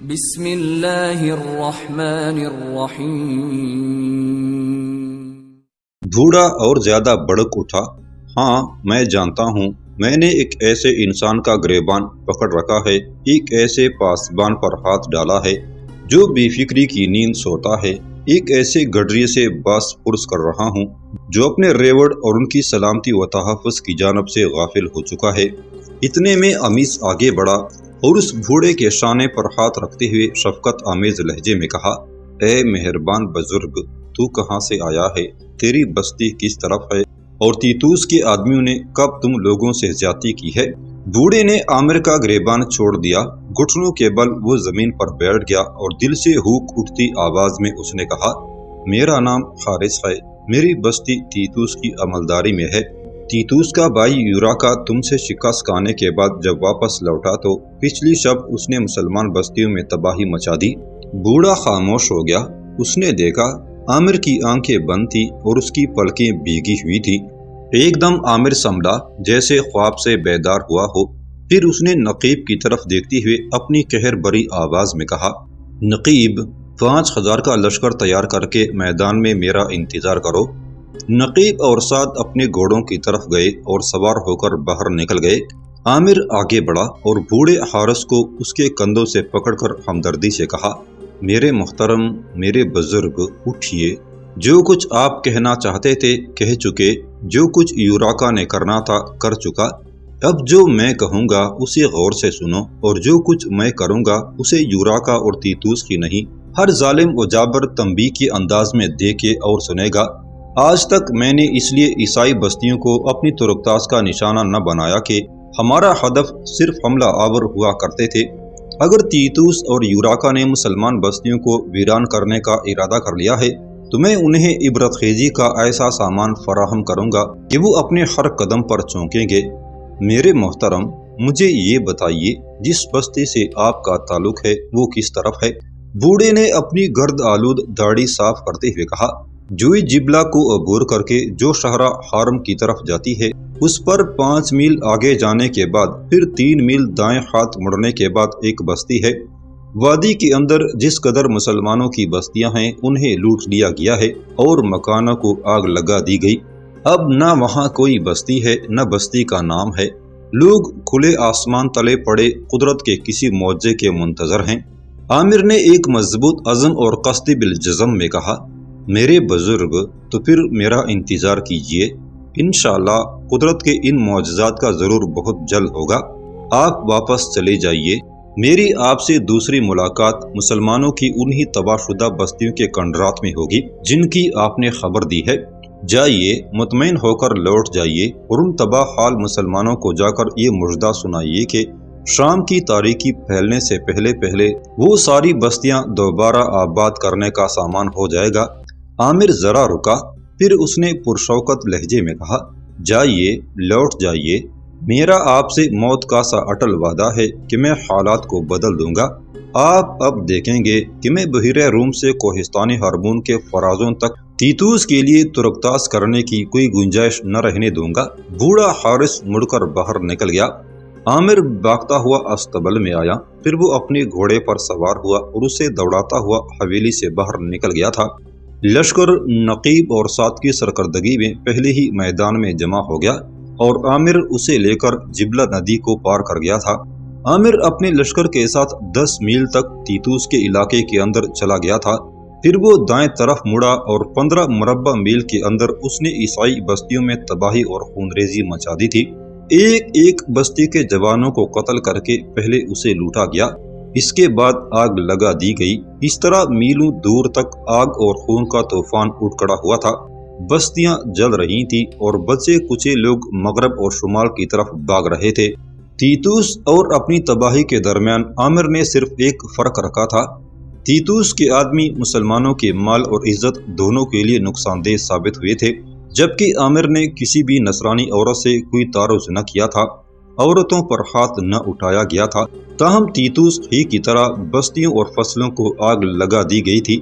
بسم اللہ الرحمن الرحیم۔ بوڑھا اور زیادہ بڑک اٹھا، ہاں میں جانتا ہوں، میں نے ایک ایسے انسان کا گریبان پکڑ رکھا ہے، ایک ایسے پاسبان پر ہاتھ ڈالا ہے جو بے فکری کی نیند سوتا ہے، ایک ایسے گڈریے سے باس پرس کر رہا ہوں جو اپنے ریوڑ اور ان کی سلامتی و تحفظ کی جانب سے غافل ہو چکا ہے۔ اتنے میں امیس آگے بڑھا اور اس بوڑھے کے شانے پر ہاتھ رکھتے ہوئے شفقت آمیز لہجے میں کہا، اے مہربان بزرگ، تو کہاں سے آیا ہے؟ تیری بستی کس طرف ہے؟ اور تیتوس کے آدمیوں نے کب تم لوگوں سے زیادتی کی ہے؟ بوڑھے نے عامر کا گریبان چھوڑ دیا، گھٹنوں کے بل وہ زمین پر بیٹھ گیا اور دل سے ہوک اٹھتی آواز میں اس نے کہا، میرا نام حارث ہے، میری بستی تیتوس کی عملداری میں ہے۔ تیتوس کا بھائی یوراکا تم سے شکست کھانے کے بعد جب واپس لوٹا تو پچھلی شب اس نے مسلمان بستیوں میں تباہی مچا دی۔ بوڑھا خاموش ہو گیا، اس نے دیکھا عامر کی آنکھیں بند تھی اور اس کی پلکیں بھیگی ہوئی تھی۔ ایک دم عامر سنبھلا جیسے خواب سے بیدار ہوا ہو، پھر اس نے نقیب کی طرف دیکھتے ہوئے اپنی قہر بری آواز میں کہا، نقیب، 5000 کا لشکر تیار کر کے میدان میں میرا انتظار کرو۔ نقیب اور سعد اپنے گھوڑوں کی طرف گئے اور سوار ہو کر باہر نکل گئے۔ عامر آگے بڑھا اور بوڑھے حارث کو اس کے کندھوں سے پکڑ کر ہمدردی سے کہا، میرے محترم، میرے بزرگ، اٹھئے، جو کچھ آپ کہنا چاہتے تھے کہہ چکے، جو کچھ یوراکا نے کرنا تھا کر چکا، اب جو میں کہوں گا اسے غور سے سنو، اور جو کچھ میں کروں گا اسے یوراکا اور تیتوس کی نہیں، ہر ظالم و جابر تنبیہ کے انداز میں دیکھے اور سنے گا۔ آج تک میں نے اس لیے عیسائی بستیوں کو اپنی ترکتاس کا نشانہ نہ بنایا کہ ہمارا ہدف صرف حملہ آور ہوا کرتے تھے۔ اگر تیتوس اور یوراکا نے مسلمان بستیوں کو ویران کرنے کا ارادہ کر لیا ہے تو میں انہیں عبرت خیزی کا ایسا سامان فراہم کروں گا کہ وہ اپنے ہر قدم پر چونکیں گے۔ میرے محترم، مجھے یہ بتائیے، جس بستی سے آپ کا تعلق ہے وہ کس طرف ہے؟ بوڑھے نے اپنی گرد آلود داڑھی صاف کرتے ہوئے کہا، جوئی جبلا کو عبور کر کے جو شہرہ حارم کی طرف جاتی ہے، اس پر 5 میل آگے جانے کے بعد پھر 3 میل دائیں ہاتھ مڑنے کے بعد ایک بستی ہے۔ وادی کے اندر جس قدر مسلمانوں کی بستیاں ہیں انہیں لوٹ لیا گیا ہے اور مکانوں کو آگ لگا دی گئی۔ اب نہ وہاں کوئی بستی ہے نہ بستی کا نام ہے۔ لوگ کھلے آسمان تلے پڑے قدرت کے کسی معجزے کے منتظر ہیں۔ عامر نے ایک مضبوط عزم اور قصد بالجزم میں کہا، میرے بزرگ، تو پھر میرا انتظار کیجئے، انشاءاللہ قدرت کے ان معجزات کا ضرور بہت جلد ہوگا۔ آپ واپس چلے جائیے، میری آپ سے دوسری ملاقات مسلمانوں کی انہی تباہ شدہ بستیوں کے کنڈرات میں ہوگی جن کی آپ نے خبر دی ہے۔ جائیے، مطمئن ہو کر لوٹ جائیے اور ان تباہ حال مسلمانوں کو جا کر یہ مژدہ سنائیے کہ شام کی تاریکی پھیلنے سے پہلے پہلے وہ ساری بستیاں دوبارہ آباد کرنے کا سامان ہو جائے گا۔ عامر ذرا رکا، پھر اس نے پرشوکت لہجے میں کہا، جائیے، لوٹ جائیے، میرا آپ سے موت کا سا اٹل وعدہ ہے کہ میں حالات کو بدل دوں گا۔ آپ اب دیکھیں گے کہ میں بحیرہ روم سے کوہستان ہرمون کے فرازوں تک تیتوس کے لیے ترکتاس کرنے کی کوئی گنجائش نہ رہنے دوں گا۔ بوڑھا حارث مڑ کر باہر نکل گیا۔ عامر بھاگتا ہوا استبل میں آیا، پھر وہ اپنے گھوڑے پر سوار ہوا اور اسے دوڑاتا ہوا حویلی سے باہر نکل گیا تھا۔ لشکر نقیب اور سعد کی سرکردگی میں پہلے ہی میدان میں جمع ہو گیا اور عامر اسے لے کر جبلہ ندی کو پار کر گیا تھا۔ عامر اپنے لشکر کے ساتھ 10 میل تک تیتوس کے علاقے کے اندر چلا گیا تھا، پھر وہ دائیں طرف مڑا اور 15 مربع میل کے اندر اس نے عیسائی بستیوں میں تباہی اور خونریزی مچا دی تھی۔ ایک ایک بستی کے جوانوں کو قتل کر کے پہلے اسے لوٹا گیا، اس کے بعد آگ لگا دی گئی۔ اس طرح میلوں دور تک آگ اور خون کا طوفان اٹھ کھڑا ہوا تھا۔ بستیاں جل رہی تھیں اور بچے کچے لوگ مغرب اور شمال کی طرف بھاگ رہے تھے۔ تیتوس اور اپنی تباہی کے درمیان عامر نے صرف ایک فرق رکھا تھا، تیتوس کے آدمی مسلمانوں کے مال اور عزت دونوں کے لیے نقصان دہ ثابت ہوئے تھے، جبکہ عامر نے کسی بھی نصرانی عورت سے کوئی تعارض نہ کیا تھا، عورتوں پر ہاتھ نہ اٹھایا گیا تھا۔ تاہم تیتوس ہی کی طرح بستیوں اور فصلوں کو آگ لگا دی گئی تھی۔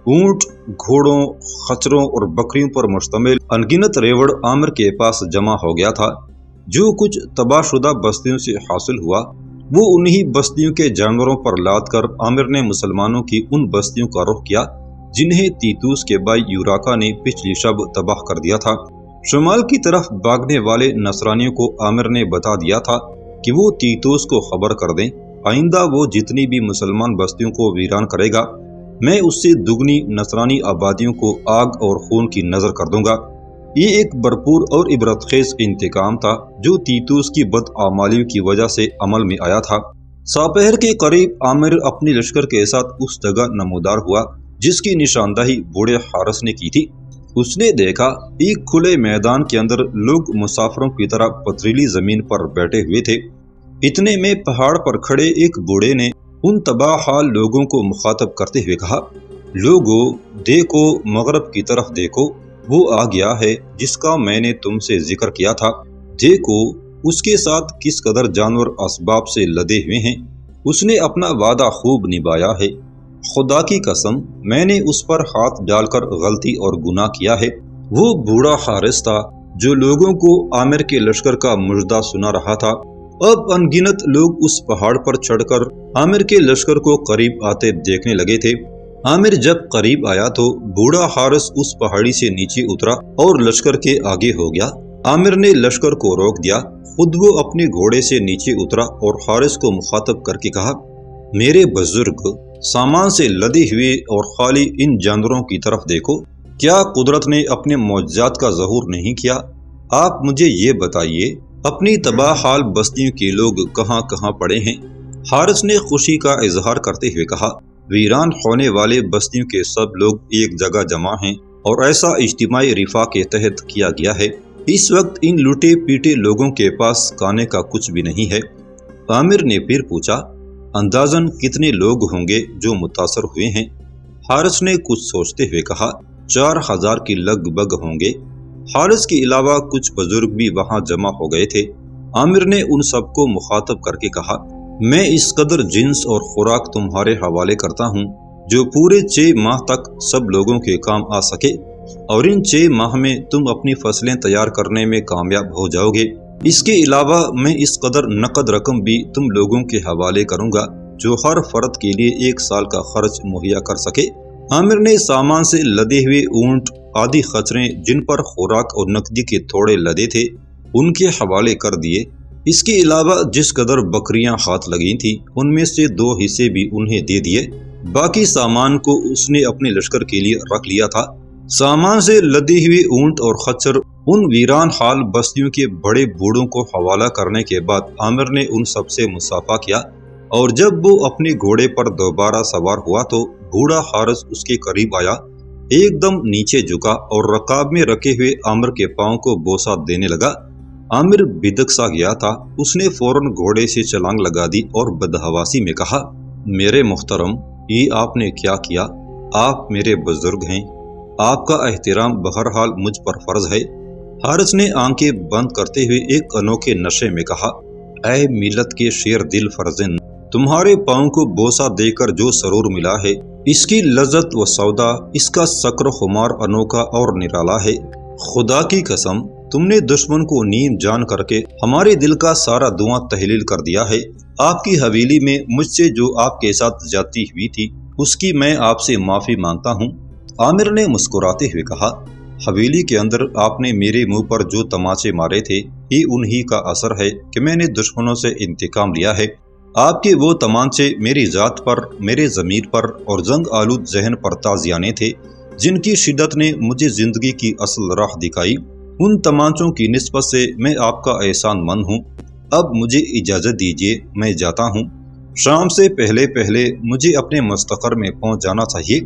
اونٹ، گھوڑوں، خچروں اور بکریوں پر مشتمل انگنت ریوڑ عامر کے پاس جمع ہو گیا تھا۔ جو کچھ تباہ شدہ بستیوں سے حاصل ہوا وہ انہی بستیوں کے جانوروں پر لاد کر عامر نے مسلمانوں کی ان بستیوں کا رخ کیا جنہیں تیتوس کے بھائی یوراکا نے پچھلی شب تباہ کر دیا تھا۔ شمال کی طرف بھاگنے والے نصرانیوں کو عامر نے بتا دیا تھا کہ وہ تیتوس کو خبر کر دیں، آئندہ وہ جتنی بھی مسلمان بستیوں کو ویران کرے گا، میں اس سے دگنی نصرانی آبادیوں کو آگ اور خون کی نظر کر دوں گا۔ یہ ایک بھرپور اور عبرت خیز انتقام تھا جو تیتوس کی بدعمالیوں کی وجہ سے عمل میں آیا تھا۔ ساپہر کے قریب عامر اپنے لشکر کے ساتھ اس جگہ نمودار ہوا جس کی نشاندہی بوڑھے حارث نے کی تھی۔ اس نے دیکھا ایک کھلے میدان کے اندر لوگ مسافروں کی طرح پتھریلی زمین پر بیٹھے ہوئے تھے۔ اتنے میں پہاڑ پر کھڑے ایک بوڑھے نے ان تباہ حال لوگوں کو مخاطب کرتے ہوئے کہا، لوگو دیکھو، مغرب کی طرف دیکھو، وہ آ گیا ہے جس کا میں نے تم سے ذکر کیا تھا۔ دیکھو اس کے ساتھ کس قدر جانور اسباب سے لدے ہوئے ہیں۔ اس نے اپنا وعدہ خوب نبھایا ہے۔ خدا کی قسم میں نے اس پر ہاتھ ڈال کر غلطی اور گناہ کیا ہے۔ وہ بوڑھا حارث تھا جو لوگوں کو عامر کے لشکر کا مژدہ سنا رہا تھا۔ اب ان گنت لوگ اس پہاڑ پر چڑھ کر عامر کے لشکر کو قریب آتے دیکھنے لگے تھے۔ عامر جب قریب آیا تو بوڑھا حارث اس پہاڑی سے نیچے اترا اور لشکر کے آگے ہو گیا۔ عامر نے لشکر کو روک دیا، خود وہ اپنے گھوڑے سے نیچے اترا اور حارث کو مخاطب کر کے کہا، میرے بزرگ، سامان سے لدے ہوئے اور خالی ان جانوروں کی طرف دیکھو، کیا قدرت نے اپنے معجزات کا ظہور نہیں کیا؟ آپ مجھے یہ بتائیے اپنی تباہ حال بستیوں کے لوگ کہاں کہاں پڑے ہیں؟ حارث نے خوشی کا اظہار کرتے ہوئے کہا، ویران ہونے والے بستیوں کے سب لوگ ایک جگہ جمع ہیں اور ایسا اجتماعی رفاق کے تحت کیا گیا ہے۔ اس وقت ان لوٹے پیٹے لوگوں کے پاس کھانے کا کچھ بھی نہیں ہے۔ عامر نے پھر پوچھا، اندازاً کتنے لوگ ہوں گے جو متاثر ہوئے ہیں؟ حارث نے کچھ سوچتے ہوئے کہا، 4000 کے لگ بھگ ہوں گے۔ حارث کے علاوہ کچھ بزرگ بھی وہاں جمع ہو گئے تھے۔ عامر نے ان سب کو مخاطب کر کے کہا، میں اس قدر جنس اور خوراک تمہارے حوالے کرتا ہوں جو پورے 6 ماہ تک سب لوگوں کے کام آ سکے، اور ان 6 ماہ میں تم اپنی فصلیں تیار کرنے میں کامیاب ہو جاؤ گے۔ اس کے علاوہ میں اس قدر نقد رقم بھی تم لوگوں کے حوالے کروں گا جو ہر فرد کے لیے 1 سال کا خرچ مہیا کر سکے۔ عامر نے سامان سے لدے ہوئے اونٹ، آدھی خچریں جن پر خوراک اور نقدی کے تھوڑے لدے تھے ان کے حوالے کر دیے۔ اس کے علاوہ جس قدر بکریاں ہاتھ لگی تھیں ان میں سے 2 حصے بھی انہیں دے دیے۔ باقی سامان کو اس نے اپنے لشکر کے لیے رکھ لیا تھا۔ سامان سے لدے ہوئے اونٹ اور خچر ان ویران حال بستیوں کے بڑے بوڑھوں کو حوالہ کرنے کے بعد عامر نے ان سب سے مصافحہ کیا، اور جب وہ اپنے گھوڑے پر دوبارہ سوار ہوا تو بوڑھا حارث اس کے قریب آیا، ایک دم نیچے جھکا اور رکاب میں رکھے ہوئے عامر کے پاؤں کو بوسہ دینے لگا۔ عامر بدک سا گیا تھا۔ اس نے فوراً گھوڑے سے چھلانگ لگا دی اور بدحواسی میں کہا، میرے محترم، یہ آپ نے کیا کیا؟ آپ میرے بزرگ ہیں، آپ کا احترام بہرحال مجھ پر فرض ہے۔ حارث نے آنکھیں بند کرتے ہوئے ایک انوکھے نشے میں کہا، اے ملت کے شیر دل فرزند، تمہارے پاؤں کو بوسہ دے کر جو سرور ملا ہے، اس کی لذت و سودا، اس کا سکر و خمار انوکھا اور نرالا ہے۔ خدا کی قسم تم نے دشمن کو نیم جان کر کے ہمارے دل کا سارا دھواں تحلیل کر دیا ہے۔ آپ کی حویلی میں مجھ سے جو آپ کے ساتھ زیادتی ہوئی تھی اس کی میں آپ سے معافی مانگتا ہوں۔ عامر نے مسکراتے ہوئے کہا، حویلی کے اندر آپ نے میرے منہ پر جو تماچے مارے تھے یہ انہی کا اثر ہے کہ میں نے دشمنوں سے انتقام لیا ہے۔ آپ کے وہ تمانچے میری ذات پر، میرے ضمیر پر اور زنگ آلود ذہن پر تازیانے تھے جن کی شدت نے مجھے زندگی کی اصل راہ دکھائی۔ ان تمانچوں کی نسبت سے میں آپ کا احسان مند ہوں۔ اب مجھے اجازت دیجیے، میں جاتا ہوں۔ شام سے پہلے پہلے مجھے اپنے مستقر میں پہنچ جانا چاہیے۔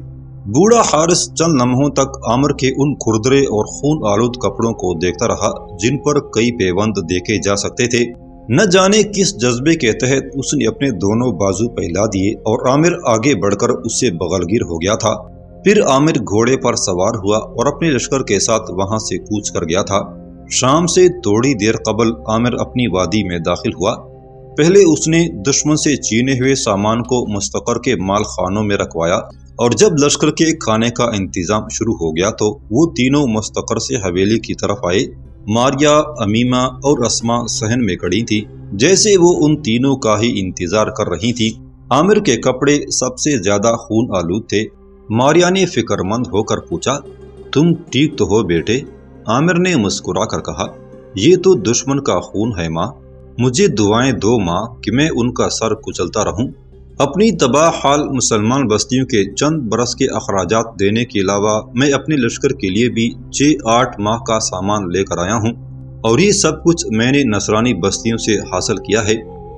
بوڑھا حارث چند لمحوں تک عامر کے ان کھردرے اور خون آلود کپڑوں کو دیکھتا رہا جن پر کئی پیوند دیکھے جا سکتے تھے۔ نہ جانے کس جذبے کے تحت اس نے اپنے دونوں بازو پھیلا دیے اور عامر آگے بڑھ کر اس سے بغلگیر ہو گیا تھا۔ پھر عامر گھوڑے پر سوار ہوا اور اپنے لشکر کے ساتھ وہاں سے کوچ کر گیا تھا۔ شام سے تھوڑی دیر قبل عامر اپنی وادی میں داخل ہوا۔ پہلے اس نے دشمن سے چھینے ہوئے سامان کو مستقر کے مال خانوں میں رکھوایا، اور جب لشکر کے کھانے کا انتظام شروع ہو گیا تو وہ تینوں مستقر سے حویلی کی طرف آئے۔ ماریا، امیمہ اور اسما صحن میں کھڑی تھی، جیسے وہ ان تینوں کا ہی انتظار کر رہی تھی۔ عامر کے کپڑے سب سے زیادہ خون آلود تھے۔ ماریا نے فکر مند ہو کر پوچھا، تم ٹھیک تو ہو بیٹے؟ عامر نے مسکرا کر کہا، یہ تو دشمن کا خون ہے ماں، مجھے دعائیں دو ماں کہ میں ان کا سر کچلتا رہوں۔ اپنی تباہ حال مسلمان بستیوں کے چند برس کے اخراجات دینے کے علاوہ میں اپنے لشکر کے لیے بھی 6-8 ماہ کا سامان لے کر آیا ہوں، اور یہ سب کچھ میں نے نصرانی بستیوں سے حاصل کیا ہے۔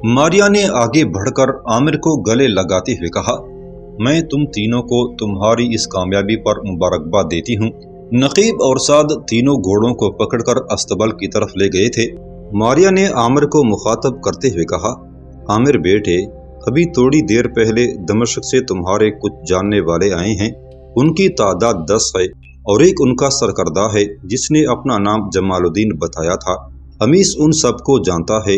ماریا نے آگے بڑھ کر عامر کو گلے لگاتے ہوئے کہا، میں تم تینوں کو تمہاری اس کامیابی پر مبارکباد دیتی ہوں۔ نقیب اور سعد تینوں گھوڑوں کو پکڑ کر استبل کی طرف لے گئے تھے۔ ماریا نے عامر کو مخاطب کرتے ہوئے کہا، عامر بیٹے، ابھی تھوڑی دیر پہلے دمشق سے تمہارے کچھ جاننے والے آئے ہیں، ان کی تعداد 10 ہے، اور ایک ان کا سرکردہ ہے جس نے اپنا نام جمال الدین بتایا تھا۔ امیس ان سب کو جانتا ہے۔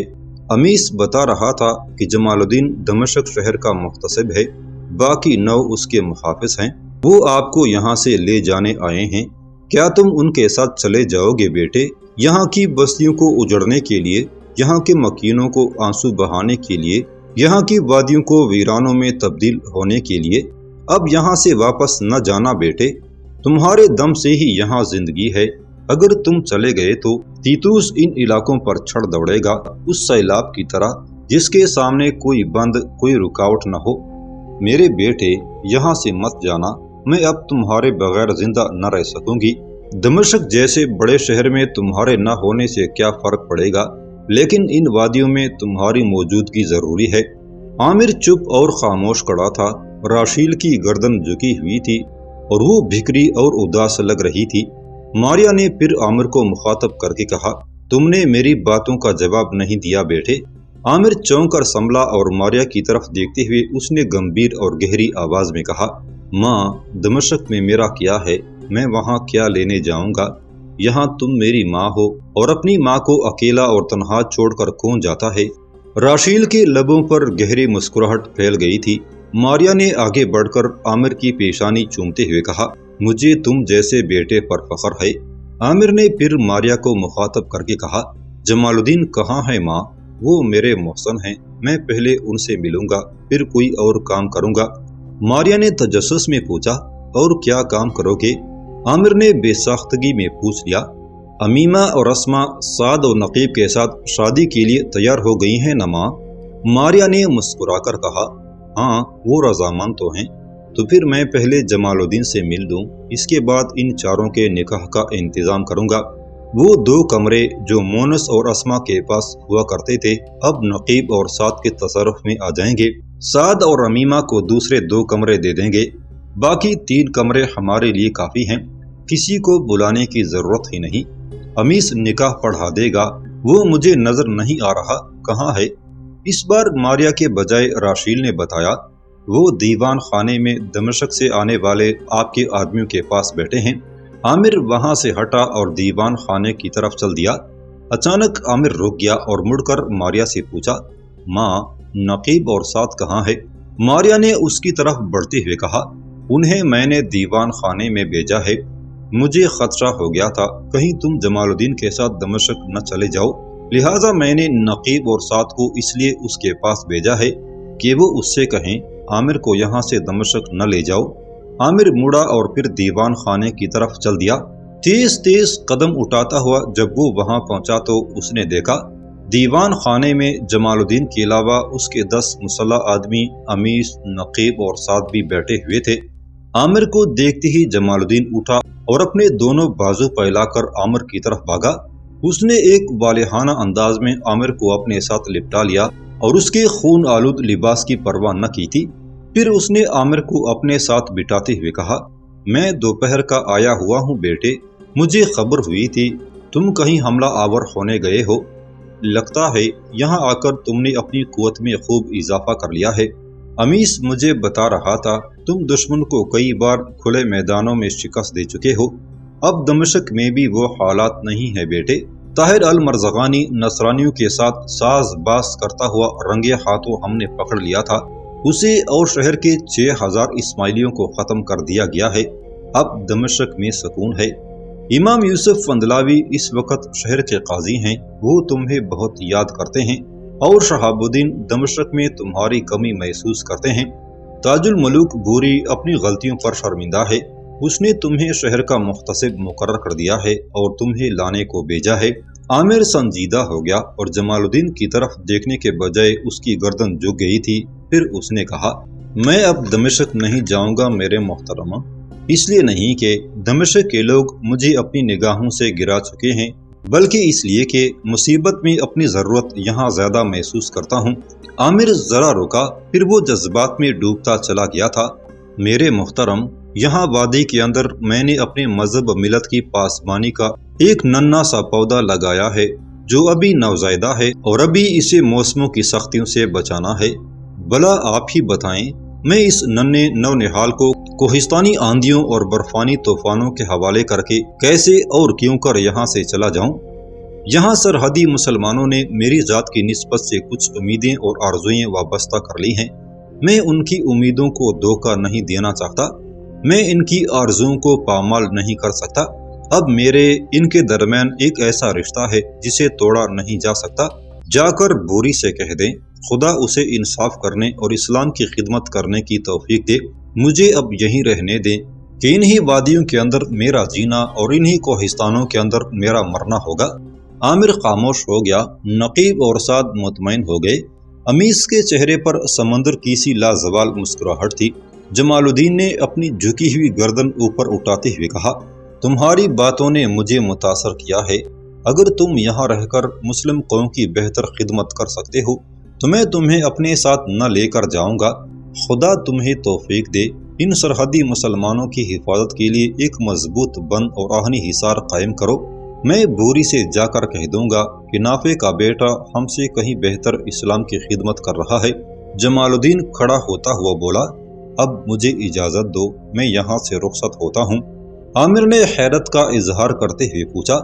امیس بتا رہا تھا کہ جمال الدین دمشق شہر کا محتسب ہے، باقی 9 اس کے محافظ ہیں، وہ آپ کو یہاں سے لے جانے آئے ہیں۔ کیا تم ان کے ساتھ چلے جاؤ گے بیٹے؟ یہاں کی بستیوں کو اجڑنے کے لیے، یہاں کے مکینوں کو آنسو بہانے کے لیے، یہاں کی وادیوں کو ویرانوں میں تبدیل ہونے کے لیے۔ اب یہاں سے واپس نہ جانا بیٹے، تمہارے دم سے ہی یہاں زندگی ہے۔ اگر تم چلے گئے تو تیتوس ان علاقوں پر چھڑ دوڑے گا، اس سیلاب کی طرح جس کے سامنے کوئی بند، کوئی رکاوٹ نہ ہو۔ میرے بیٹے، یہاں سے مت جانا، میں اب تمہارے بغیر زندہ نہ رہ سکوں گی۔ دمشق جیسے بڑے شہر میں تمہارے نہ ہونے سے کیا فرق پڑے گا، لیکن ان وادیوں میں تمہاری موجودگی ضروری ہے۔ عامر چپ اور خاموش کھڑا تھا۔ راشیل کی گردن جھکی ہوئی تھی اور وہ بھکری اور اداس لگ رہی تھی۔ ماریا نے پھر عامر کو مخاطب کر کے کہا، تم نے میری باتوں کا جواب نہیں دیا بیٹے۔ عامر چونک کر سنبھلا اور ماریا کی طرف دیکھتے ہوئے اس نے گمبھیر اور گہری آواز میں کہا، ماں، دمشق میں میرا کیا ہے؟ میں وہاں کیا لینے جاؤں گا؟ یہاں تم میری ماں ہو، اور اپنی ماں کو اکیلا اور تنہا چھوڑ کر کون جاتا ہے؟ راشیل کے لبوں پر گہری مسکراہٹ پھیل گئی تھی۔ ماریا نے آگے بڑھ کر عامر کی پیشانی چومتے ہوئے کہا، مجھے تم جیسے بیٹے پر فخر ہے۔ عامر نے پھر ماریا کو مخاطب کر کے کہا، جمال الدین کہاں ہے ماں؟ وہ میرے محسن ہیں، میں پہلے ان سے ملوں گا، پھر کوئی اور کام کروں گا۔ ماریا نے تجسس میں پوچھا، اور کیا کام کرو گے؟ عامر نے بے ساختگی میں پوچھ لیا۔ امیمہ اور اسما سعد اور نقیب کے ساتھ شادی کے لیے تیار ہو گئی ہیں نا ماں؟ ماریا نے مسکرا کر کہا، ہاں وہ رضامند تو ہیں۔ تو پھر میں پہلے جمال الدین سے مل لوں، اس کے بعد ان چاروں کے نکاح کا انتظام کروں گا۔ وہ 2 کمرے جو مونس اور اسما کے پاس ہوا کرتے تھے اب نقیب اور سعد کے تصرف میں آ جائیں گے۔ سعد اور امیمہ کو دوسرے 2 کمرے دے دیں گے، باقی 3 کمرے ہمارے لیے کافی ہیں، کسی کو بلانے کی ضرورت ہی نہیں۔ امیس نکاح پڑھا دے گا، وہ مجھے نظر نہیں آ رہا، کہاں ہے؟ اس بار ماریا کے بجائے راشیل نے بتایا، وہ دیوان خانے میں دمشق سے آنے والے آپ کے آدمیوں کے پاس بیٹھے ہیں۔ عامر وہاں سے ہٹا اور دیوان خانے کی طرف چل دیا۔ اچانک عامر رک گیا اور مڑ کر ماریا سے پوچھا، ماں، نقیب اور سعد کہاں ہے؟ ماریا نے اس کی طرف بڑھتے ہوئے کہا، انہیں میں نے دیوان خانے میں بھیجا ہے، مجھے خدشہ ہو گیا تھا کہیں تم جمال الدین کے ساتھ دمشق نہ چلے جاؤ، لہٰذا میں نے نقیب اور سعد کو اس لیے اس کے پاس بھیجا ہے کہ وہ اس سے کہیں عامر کو یہاں سے دمشق نہ لے جاؤ۔ عامر مڑا اور پھر دیوان خانے کی طرف چل دیا۔ تیز تیز قدم اٹھاتا ہوا جب وہ وہاں پہنچا تو اس نے دیکھا دیوان خانے میں جمال الدین کے علاوہ اس کے 10 مسلح آدمی امیس، نقیب اور سعد بھی بیٹھے ہوئے تھے۔ عامر کو دیکھتے ہی جمال الدین اٹھا اور اپنے دونوں بازو پھیلا کر عامر کی طرف بھاگا۔ اس نے ایک والہانہ انداز میں عامر کو اپنے ساتھ لپٹا لیا اور اس کے خون آلود لباس کی پرواہ نہ کی تھی۔ پھر اس نے عامر کو اپنے ساتھ بٹھاتے ہوئے کہا، میں دوپہر کا آیا ہوا ہوں بیٹے، مجھے خبر ہوئی تھی تم کہیں حملہ آور ہونے گئے ہو، لگتا ہے یہاں آ کر تم نے اپنی قوت میں خوب اضافہ کر لیا ہے۔ امیس مجھے بتا رہا تھا تم دشمن کو کئی بار کھلے میدانوں میں شکست دے چکے ہو، اب دمشق میں بھی وہ حالات نہیں ہے بیٹے۔ طاہر المرزغانی نصرانیوں کے ساتھ ساز باز کرتا ہوا رنگے ہاتھوں ہم نے پکڑ لیا تھا، اسے اور شہر کے 6000 اسماعیلیوں کو ختم کر دیا گیا ہے، اب دمشق میں سکون ہے۔ امام یوسف فندلاوی اس وقت شہر کے قاضی ہیں، وہ تمہیں بہت یاد کرتے ہیں اور شہاب الدین دمشق میں تمہاری کمی محسوس کرتے ہیں۔ تاج الملوک بھوری اپنی غلطیوں پر شرمندہ ہے، اس نے تمہیں شہر کا محتسب مقرر کر دیا ہے اور تمہیں لانے کو بھیجا ہے۔ عامر سنجیدہ ہو گیا اور جمال الدین کی طرف دیکھنے کے بجائے اس کی گردن جھک گئی تھی۔ پھر اس نے کہا، میں اب دمشق نہیں جاؤں گا میرے محترمہ، اس لیے نہیں کہ دمشق کے لوگ مجھے اپنی نگاہوں سے گرا چکے ہیں، بلکہ اس لیے کہ مصیبت میں اپنی ضرورت یہاں زیادہ محسوس کرتا ہوں۔ عامر ذرا رکا، پھر وہ جذبات میں ڈوبتا چلا گیا تھا۔ میرے محترم، یہاں وادی کے اندر میں نے اپنے مذہب و ملت کی پاسبانی کا ایک ننھا سا پودا لگایا ہے جو ابھی نوزائیدہ ہے اور ابھی اسے موسموں کی سختیوں سے بچانا ہے۔ بھلا آپ ہی بتائیں، میں اس ننھے نونہال کو کوہستانی آندھیوں اور برفانی طوفانوں کے حوالے کر کے کیسے اور کیوں کر یہاں سے چلا جاؤں؟ یہاں سرحدی مسلمانوں نے میری ذات کی نسبت سے کچھ امیدیں اور آرزوئیں وابستہ کر لی ہیں۔ میں ان کی امیدوں کو دھوکہ نہیں دینا چاہتا، میں ان کی آرزوؤں کو پامال نہیں کر سکتا۔ اب میرے ان کے درمیان ایک ایسا رشتہ ہے جسے توڑا نہیں جا سکتا۔ جا کر بوری سے کہہ دیں، خدا اسے انصاف کرنے اور اسلام کی خدمت کرنے کی توفیق دے۔ مجھے اب یہیں رہنے دیں کہ انہی وادیوں کے اندر میرا جینا اور انہی کوہستانوں کے اندر میرا مرنا ہوگا۔ عامر خاموش ہو گیا۔ نقیب اور سعد مطمئن ہو گئے۔ امیس کے چہرے پر سمندر کی سی لازوال مسکراہٹ تھی۔ جمال الدین نے اپنی جھکی ہوئی گردن اوپر اٹھاتے ہوئے کہا، تمہاری باتوں نے مجھے متاثر کیا ہے۔ اگر تم یہاں رہ کر مسلم قوم کی بہتر خدمت کر سکتے ہو تو میں تمہیں اپنے ساتھ نہ لے کر جاؤں گا۔ خدا تمہیں توفیق دے۔ ان سرحدی مسلمانوں کی حفاظت کے لیے ایک مضبوط بند اور آہنی حصار قائم کرو۔ میں بوری سے جا کر کہہ دوں گا کہ نافع کا بیٹا ہم سے کہیں بہتر اسلام کی خدمت کر رہا ہے۔ جمال الدین کھڑا ہوتا ہوا بولا، اب مجھے اجازت دو، میں یہاں سے رخصت ہوتا ہوں۔ عامر نے حیرت کا اظہار کرتے ہوئے پوچھا،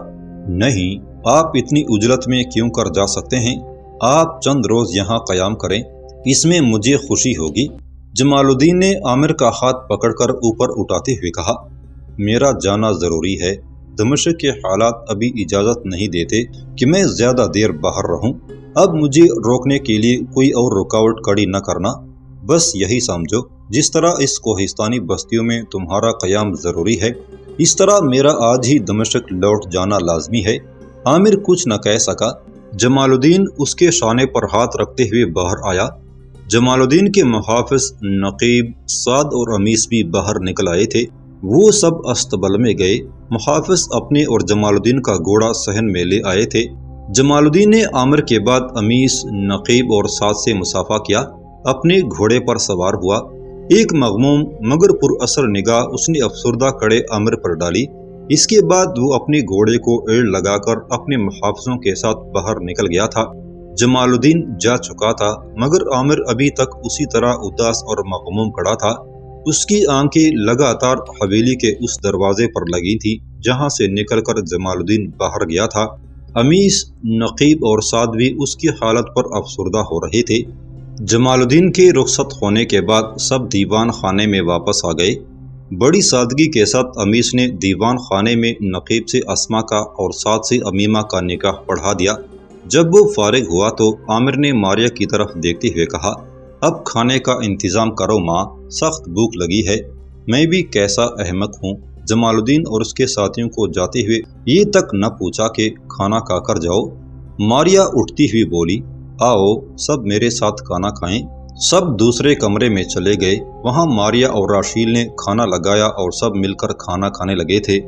نہیں، آپ اتنی اجرت میں کیوں کر جا سکتے ہیں؟ آپ چند روز یہاں قیام کریں، اس میں مجھے خوشی ہوگی۔ جمال الدین نے عامر کا ہاتھ پکڑ کر اوپر اٹھاتے ہوئے کہا، میرا جانا ضروری ہے۔ دمشق کے حالات ابھی اجازت نہیں دیتے کہ میں زیادہ دیر باہر رہوں۔ اب مجھے روکنے کے لیے کوئی اور رکاوٹ کھڑی نہ کرنا۔ بس یہی سمجھو، جس طرح اس کوہستانی بستیوں میں تمہارا قیام ضروری ہے، اس طرح میرا آج ہی دمشق لوٹ جانا لازمی ہے۔ عامر کچھ نہ کہہ سکا۔ جمال الدین اس کے شانے پر ہاتھ رکھتے ہوئے باہر آیا۔ جمال الدین کے محافظ نقیب، سعد اور امیس بھی باہر نکل آئے تھے۔ وہ سب استبل میں گئے۔ محافظ اپنے اور جمال الدین کا گھوڑا صحن میں لے آئے تھے۔ جمال الدین نے عامر کے بعد امیس، نقیب اور سعد سے مصافحہ کیا، اپنے گھوڑے پر سوار ہوا۔ ایک مغموم مگر پر اثر نگاہ اس نے افسردہ کڑے عامر پر ڈالی۔ اس کے بعد وہ اپنے گھوڑے کو ایڑ لگا کر اپنے محافظوں کے ساتھ باہر نکل گیا تھا۔ جمال الدین جا چکا تھا، مگر عامر ابھی تک اسی طرح اداس اور مغموم کھڑا تھا۔ اس کی آنکھیں لگاتار حویلی کے اس دروازے پر لگی تھی جہاں سے نکل کر جمال الدین باہر گیا تھا۔ امیس، نقیب اور سعد بھی اس کی حالت پر افسردہ ہو رہے تھے۔ جمال الدین کے رخصت ہونے کے بعد سب دیوان خانے میں واپس آ گئے۔ بڑی سادگی کے ساتھ امیس نے دیوان خانے میں نقیب سے اسما کا اور سعد سے امیمہ کا نکاح پڑھا دیا۔ جب وہ فارغ ہوا تو عامر نے ماریہ کی طرف دیکھتے ہوئے کہا، اب کھانے کا انتظام کرو ماں، سخت بھوک لگی ہے۔ میں بھی کیسا احمق ہوں، جمال الدین اور اس کے ساتھیوں کو جاتے ہوئے یہ تک نہ پوچھا کہ کھانا کھا کر جاؤ۔ ماریہ اٹھتی ہوئی بولی، آؤ سب میرے ساتھ کھانا کھائیں۔ سب دوسرے کمرے میں چلے گئے۔ وہاں ماریہ اور راشیل نے کھانا لگایا اور سب مل کر کھانا کھانے لگے تھے۔